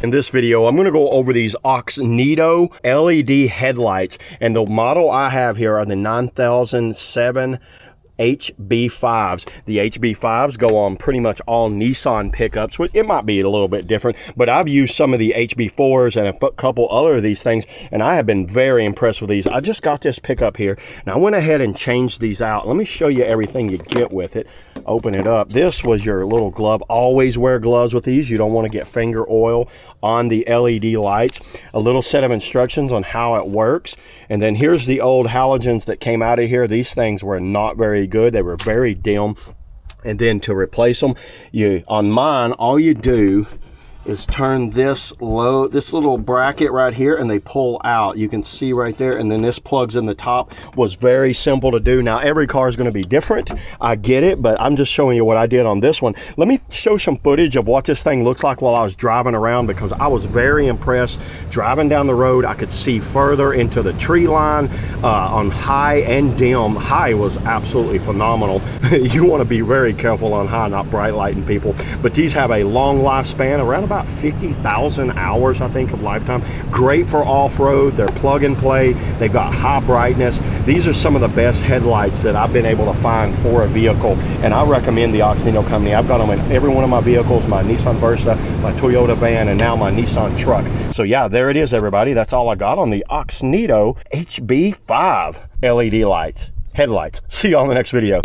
In this video, I'm going to go over these AUXITO LED headlights, and the model I have here are the 9007 HB5s. The HB5s go on pretty much all Nissan pickups. It might be a little bit different, but I've used some of the HB4s and a couple other of these things, and I have been very impressed with these. I just got this pickup here, and I went ahead and changed these out. Let me show you everything you get with it. Open it up. This was your little glove. Always wear gloves with these. You don't want to get finger oil on the LED lights. A little set of instructions on how it works, and then here's the old halogens that came out of here. These things were not very good. They were very dim. And then to replace them, on mine, all you do is turn this little bracket right here, and they pull out. You can see right there, and then this plugs in the top. Was very simple to do. Now every car is going to be different, I get it, but I'm just showing you what I did on this one. Let me show some footage of what this thing looks like while I was driving around, because I was very impressed. Driving down the road, I could see further into the tree line on high and dim. High was absolutely phenomenal. You want to be very careful on high, not bright lighting people, but these have a long lifespan, around about 50,000 hours, I think, of lifetime. Great for off-road. They're plug and play. They've got high brightness. These are some of the best headlights that I've been able to find for a vehicle, and I recommend the AUXITO company. I've got them in every one of my vehicles, my Nissan Versa, my Toyota van, and now my Nissan truck. So yeah, there it is, everybody. That's all I got on the AUXITO HB5 LED lights, headlights. See you on the next video.